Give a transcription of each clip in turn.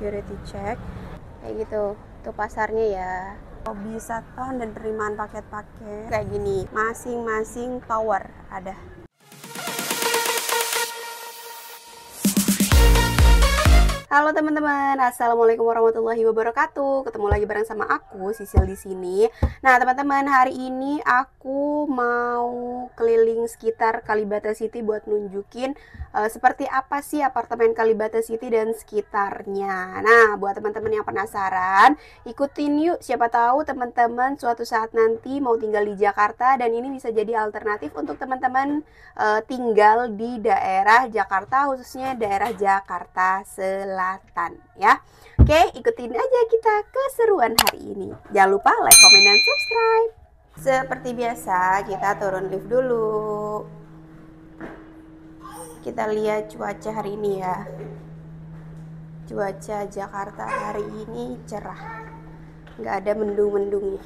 security check kayak gitu. Itu pasarnya ya. Lobby Saton dan penerimaan paket-paket kayak gini, masing-masing tower ada. Halo teman-teman, assalamualaikum warahmatullahi wabarakatuh. Ketemu lagi bareng sama aku, Sisil di sini. Nah teman-teman, hari ini aku mau keliling sekitar Kalibata City buat nunjukin seperti apa sih apartemen Kalibata City dan sekitarnya. Nah buat teman-teman yang penasaran, ikutin yuk. Siapa tahu teman-teman suatu saat nanti mau tinggal di Jakarta dan ini bisa jadi alternatif untuk teman-teman tinggal di daerah Jakarta, khususnya daerah Jakarta Selatan ya. Oke, ikutin aja kita keseruan hari ini. Jangan lupa like, komen, dan subscribe. Seperti biasa, kita turun lift dulu. Kita lihat cuaca hari ini ya. Cuaca Jakarta hari ini cerah, nggak ada mendung-mendungnya.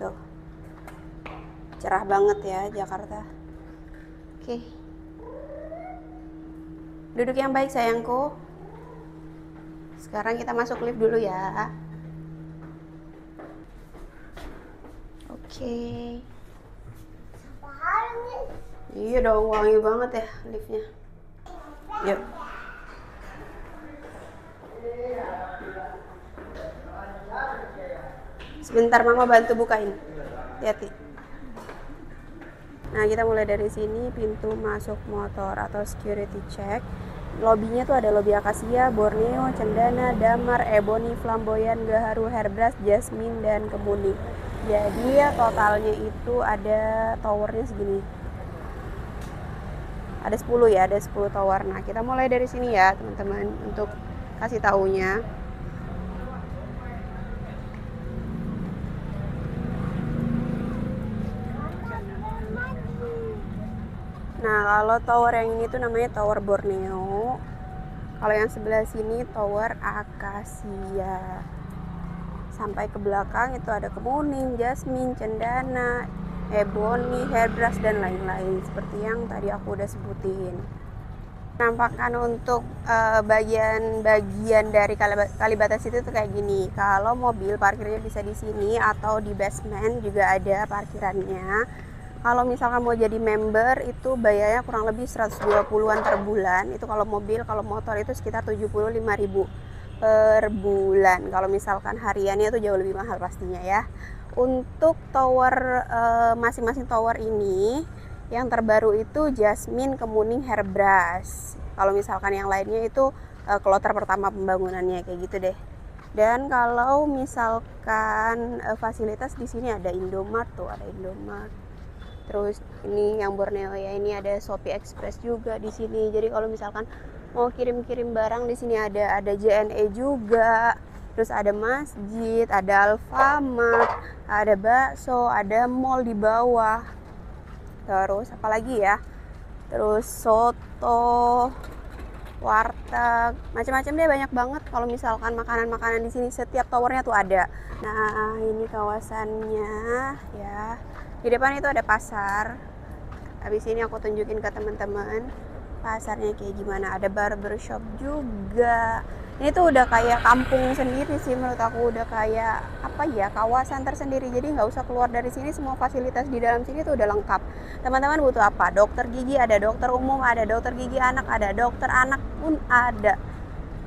Tuh, cerah banget ya Jakarta. Oke, duduk yang baik sayangku. Sekarang kita masuk lift dulu ya. Oke. Iya dong, wangi banget ya liftnya. Yuk. Sebentar mama bantu bukain. Hati-hati. Nah kita mulai dari sini, pintu masuk motor atau security check. Lobbynya tuh ada lobby Akasia, Borneo, Cendana, Damar, Ebony, Flamboyan, Gaharu, Hairbrush, Jasmine, dan Kemuning. Jadi ya totalnya itu ada towernya segini. Ada 10 ya, ada 10 tower. Nah kita mulai dari sini ya teman-teman untuk kasih taunya. Nah kalau tower yang ini tuh namanya tower Borneo. Kalau yang sebelah sini tower Akasia. Sampai ke belakang itu ada Kemuning, Jasmine, Cendana, Ebony, Hairbrush, dan lain-lain seperti yang tadi aku udah sebutin. Nampakkan untuk bagian dari Kalibata City itu kayak gini. Kalau mobil parkirnya bisa di sini atau di basement juga ada parkirannya. Kalau misalkan mau jadi member itu bayarnya kurang lebih 120-an per bulan. Itu kalau mobil, kalau motor itu sekitar 75.000 per bulan. Kalau misalkan hariannya itu jauh lebih mahal pastinya ya. Untuk tower masing-masing tower ini yang terbaru itu Jasmine, Kemuning, Hairbrush. Kalau misalkan yang lainnya itu kloter pertama pembangunannya kayak gitu deh. Dan kalau misalkan fasilitas di sini ada Indomart tuh, ada Indomart. Terus ini yang Borneo ya, ini ada Shopee Express juga di sini. Jadi kalau misalkan mau kirim-kirim barang di sini ada JNE juga. Terus ada masjid, ada Alfamart, ada bakso, ada mall di bawah. Terus apa lagi ya? Terus soto, warteg, macam-macam deh, banyak banget. Kalau misalkan makanan-makanan di sini setiap towernya tuh ada. Nah, ini kawasannya ya. Di depan itu ada pasar. Habis ini aku tunjukin ke teman-teman pasarnya kayak gimana. Ada barbershop juga. Ini tuh udah kayak kampung sendiri sih menurut aku, udah kayak apa ya, kawasan tersendiri. Jadi nggak usah keluar dari sini, semua fasilitas di dalam sini tuh udah lengkap. Teman-teman butuh apa? Dokter gigi ada, dokter umum ada, dokter gigi anak ada, dokter anak pun ada.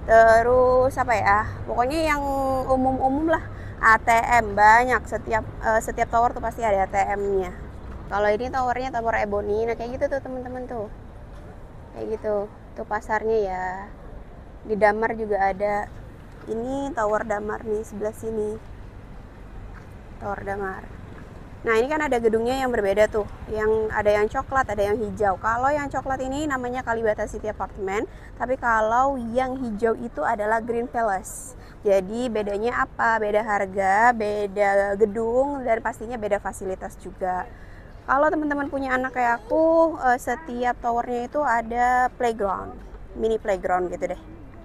Terus apa ya? Pokoknya yang umum-umum lah. ATM banyak, setiap tower tuh pasti ada ATM-nya. Kalau ini towernya tower Ebony, nah kayak gitu tuh teman-teman tuh. Kayak gitu. Tuh pasarnya ya. Di Damar juga ada. Ini tower Damar nih sebelah sini. Tower Damar. Nah, ini kan ada gedungnya yang berbeda tuh. Yang ada yang coklat, ada yang hijau. Kalau yang coklat ini namanya Kalibata City Apartment, tapi kalau yang hijau itu adalah Green Palace. Jadi bedanya apa? Beda harga, beda gedung, dan pastinya beda fasilitas juga. Kalau teman-teman punya anak kayak aku, setiap towernya itu ada playground, mini playground gitu deh.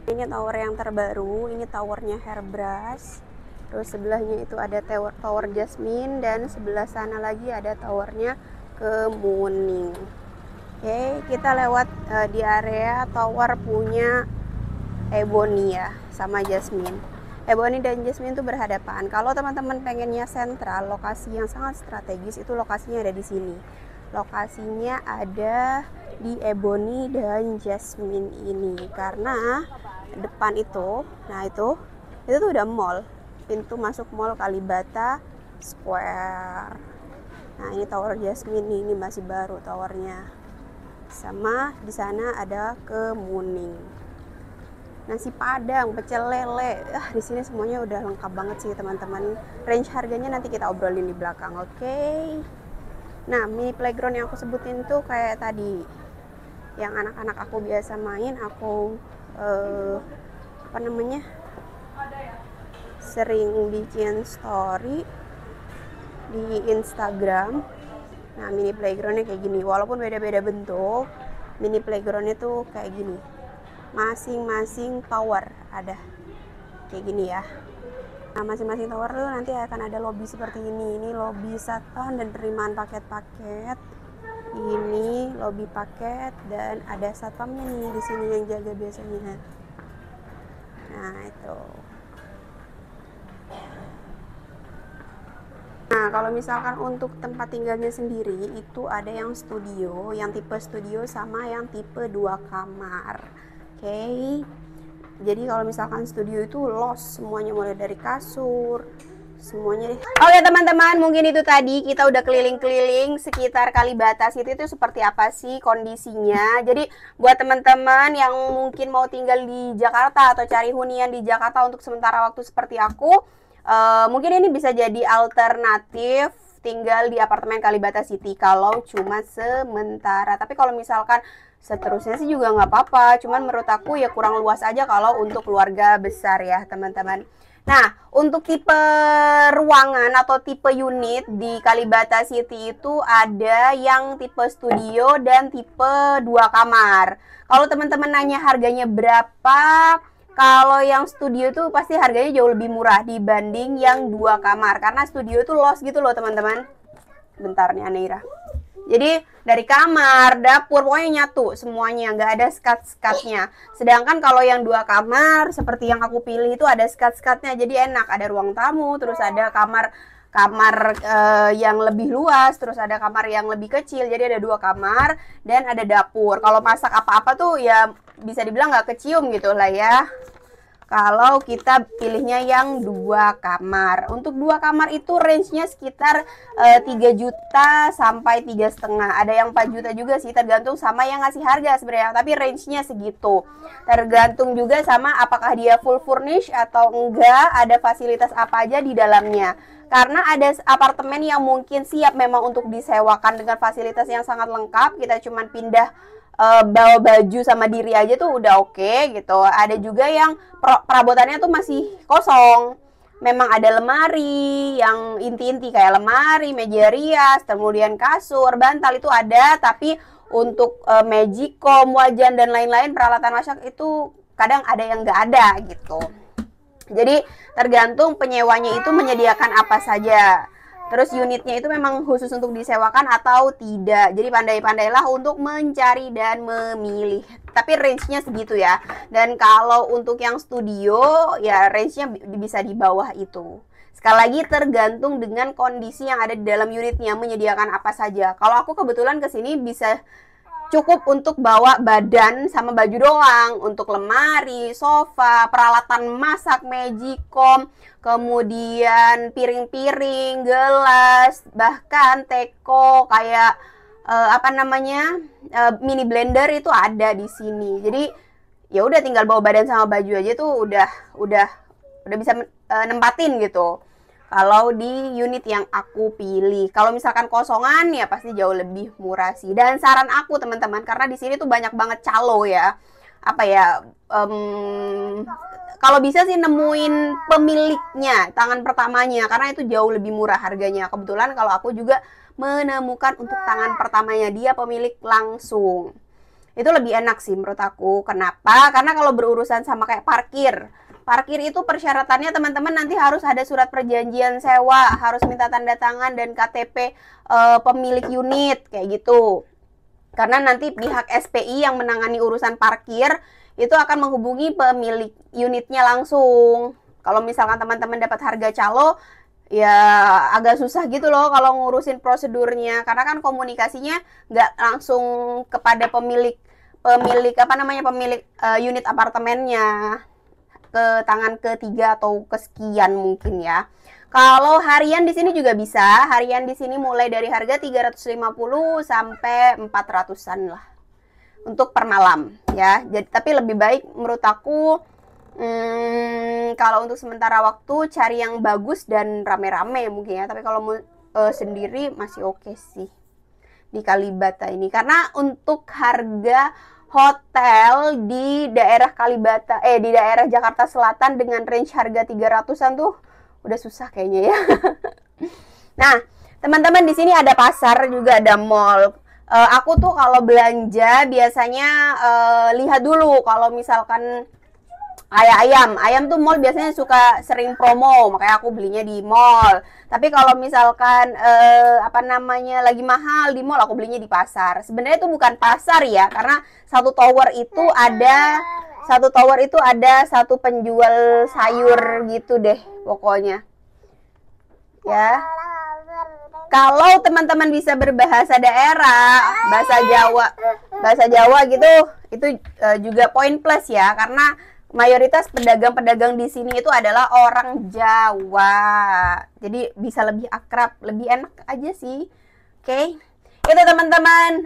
Ini tower yang terbaru, ini towernya Hairbrush. Terus sebelahnya itu ada tower Jasmine, dan sebelah sana lagi ada towernya Kemuning. Oke, kita lewat di area tower punya Ebony ya. sama Jasmine. Ebony dan Jasmine itu berhadapan. Kalau teman-teman pengennya sentral, lokasi yang sangat strategis, itu lokasinya ada di sini. Lokasinya ada di Ebony dan Jasmine ini, karena depan itu, nah itu tuh udah mall, pintu masuk mall Kalibata Square. Nah ini tower Jasmine ini masih baru towernya. Sama di sana ada Kemuning, nasi padang, pecel lele. Di sini semuanya udah lengkap banget sih teman-teman. Range harganya nanti kita obrolin di belakang, oke? Nah, mini playground yang aku sebutin tuh kayak tadi, yang anak-anak aku biasa main, aku sering bikin story di Instagram. Nah, mini playgroundnya kayak gini, walaupun beda-beda bentuk, mini playgroundnya tuh kayak gini, masing-masing tower ada kayak gini ya. Nah, masing-masing tower tuh nanti akan ada lobby seperti ini. Ini lobby satpam dan penerimaan paket-paket. Ini lobby paket dan ada satpamnya nih di sini yang jaga biasanya. Nah, itu. Nah, kalau misalkan untuk tempat tinggalnya sendiri itu ada yang studio, yang tipe studio sama yang tipe 2 kamar. Oke. Jadi kalau misalkan studio itu los semuanya, mulai dari kasur, semuanya deh. Oke teman-teman, mungkin itu tadi kita udah keliling-keliling sekitar Kalibata City itu seperti apa sih kondisinya. Jadi buat teman-teman yang mungkin mau tinggal di Jakarta atau cari hunian di Jakarta untuk sementara waktu seperti aku, mungkin ini bisa jadi alternatif tinggal di apartemen Kalibata City kalau cuma sementara. Tapi kalau misalkan seterusnya sih juga nggak apa-apa, cuman menurut aku ya kurang luas aja kalau untuk keluarga besar ya teman-teman. Nah, untuk tipe ruangan atau tipe unit di Kalibata City itu ada yang tipe studio dan tipe 2 kamar. Kalau teman-teman nanya harganya berapa, kalau yang studio itu pasti harganya jauh lebih murah dibanding yang 2 kamar, karena studio itu los gitu loh teman-teman. Bentar nih Aneira. Jadi dari kamar, dapur, pokoknya nyatu semuanya, nggak ada skat-skatnya. Sedangkan kalau yang 2 kamar seperti yang aku pilih itu ada skat-skatnya, jadi enak. Ada ruang tamu, terus ada kamar yang lebih luas, terus ada kamar yang lebih kecil. Jadi ada 2 kamar dan ada dapur. Kalau masak apa-apa tuh ya bisa dibilang nggak kecium gitu lah ya. Kalau kita pilihnya yang 2 kamar. Untuk 2 kamar itu range-nya sekitar 3 juta sampai 3,5. Ada yang 4 juta juga sih, tergantung sama yang ngasih harga sebenarnya. Tapi range-nya segitu. Tergantung juga sama apakah dia full furnish atau enggak, ada fasilitas apa aja di dalamnya. Karena ada apartemen yang mungkin siap memang untuk disewakan dengan fasilitas yang sangat lengkap. Kita cuman pindah bawa baju sama diri aja tuh udah oke gitu. Ada juga yang perabotannya tuh masih kosong. Memang ada lemari yang inti-inti kayak lemari, meja rias, kemudian kasur, bantal itu ada, tapi untuk magicom, wajan dan lain-lain peralatan masak itu kadang ada yang nggak ada gitu. Jadi tergantung penyewanya itu menyediakan apa saja. Terus unitnya itu memang khusus untuk disewakan atau tidak. Jadi pandai-pandailah untuk mencari dan memilih. Tapi range-nya segitu ya. Dan kalau untuk yang studio, ya range-nya bisa di bawah itu. Sekali lagi tergantung dengan kondisi yang ada di dalam unitnya, menyediakan apa saja. Kalau aku kebetulan kesini bisa cukup untuk bawa badan sama baju doang. Untuk lemari, sofa, peralatan masak, magicom, kemudian piring-piring, gelas, bahkan teko kayak mini blender itu ada di sini. Jadi ya udah tinggal bawa badan sama baju aja tuh udah bisa nempatin gitu. Kalau di unit yang aku pilih, kalau misalkan kosongan ya pasti jauh lebih murah sih. Dan saran aku teman-teman, karena di sini tuh banyak banget calo ya, kalau bisa sih nemuin pemiliknya, tangan pertamanya, karena itu jauh lebih murah harganya. Kebetulan kalau aku juga menemukan untuk tangan pertamanya, dia pemilik langsung. Itu lebih enak sih menurut aku. Kenapa? Karena kalau berurusan sama kayak parkir itu persyaratannya teman-teman nanti harus ada surat perjanjian sewa, harus minta tanda tangan dan KTP pemilik unit kayak gitu. Karena nanti pihak SPI yang menangani urusan parkir itu akan menghubungi pemilik unitnya langsung. Kalau misalkan teman-teman dapat harga calo, ya agak susah gitu loh kalau ngurusin prosedurnya, karena kan komunikasinya nggak langsung kepada pemilik pemilik unit apartemennya, ke tangan ketiga atau kesekian mungkin ya. Kalau harian di sini juga bisa. Harian di sini mulai dari harga 350 sampai 400-an lah untuk per malam ya. Jadi tapi lebih baik menurut aku kalau untuk sementara waktu cari yang bagus dan rame-rame mungkin ya. Tapi kalau sendiri masih oke sih di Kalibata ini, karena untuk harga hotel di daerah Kalibata di daerah Jakarta Selatan dengan range harga 300-an tuh udah susah kayaknya ya. Nah, teman-teman di sini ada pasar juga, ada mall. Aku tuh kalau belanja biasanya lihat dulu kalau misalkan kayak ayam tuh mall biasanya suka sering promo, makanya aku belinya di mall. Tapi kalau misalkan lagi mahal di mall, aku belinya di pasar. Sebenarnya itu bukan pasar ya, karena satu tower itu ada satu penjual sayur gitu deh pokoknya ya. Kalau teman-teman bisa berbahasa daerah, bahasa Jawa gitu, itu juga poin plus ya, karena mayoritas pedagang-pedagang di sini itu adalah orang Jawa. Jadi bisa lebih akrab, lebih enak aja sih. Oke. Itu teman-teman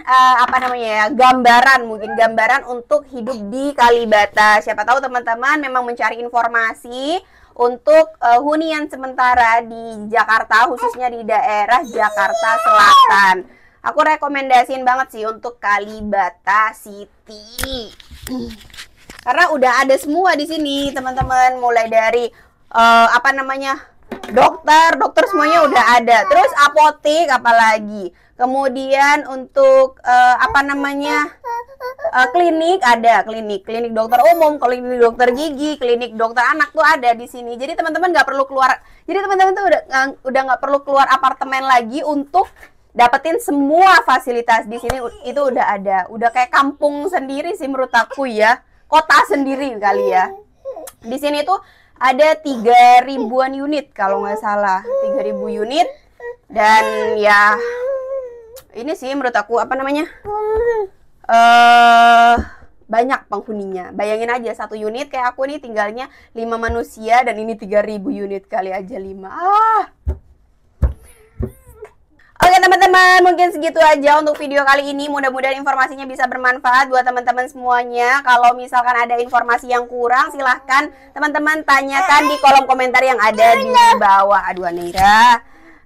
gambaran untuk hidup di Kalibata. Siapa tahu teman-teman memang mencari informasi untuk hunian sementara di Jakarta, khususnya di daerah Jakarta Selatan. Aku rekomendasiin banget sih untuk Kalibata City. Karena udah ada semua di sini, teman-teman. Mulai dari dokter semuanya udah ada. Terus apotek apalagi. Kemudian untuk klinik ada, klinik dokter umum, klinik dokter gigi, klinik dokter anak tuh ada di sini. Jadi teman-teman nggak perlu keluar. Jadi teman-teman tuh udah nggak perlu keluar apartemen lagi untuk dapetin semua fasilitas di sini. Itu udah ada. Udah kayak kampung sendiri sih menurut aku ya. Kota sendiri kali ya. Di sini tuh ada 3.000-an unit kalau nggak salah, 3.000 unit. Dan ya ini sih menurut aku banyak penghuninya. Bayangin aja satu unit kayak aku nih tinggalnya 5 manusia dan ini 3.000 unit kali aja 5. Oke teman-teman, mungkin segitu aja untuk video kali ini. Mudah-mudahan informasinya bisa bermanfaat buat teman-teman semuanya. Kalau misalkan ada informasi yang kurang, silahkan teman-teman tanyakan di kolom komentar yang ada di bawah. Aduh Anira,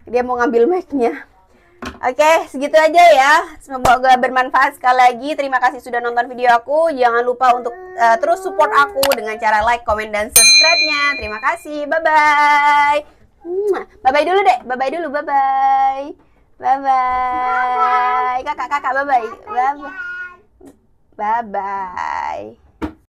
dia mau ngambil mic-nya. Oke, segitu aja ya. Semoga bermanfaat. Sekali lagi, terima kasih sudah nonton video aku. Jangan lupa untuk terus support aku dengan cara like, komen, dan subscribe-nya. Terima kasih, bye-bye. Bye-bye dulu deh, bye-bye dulu, bye-bye. Bye-bye. Kakak, bye-bye. Bye-bye. Bye-bye.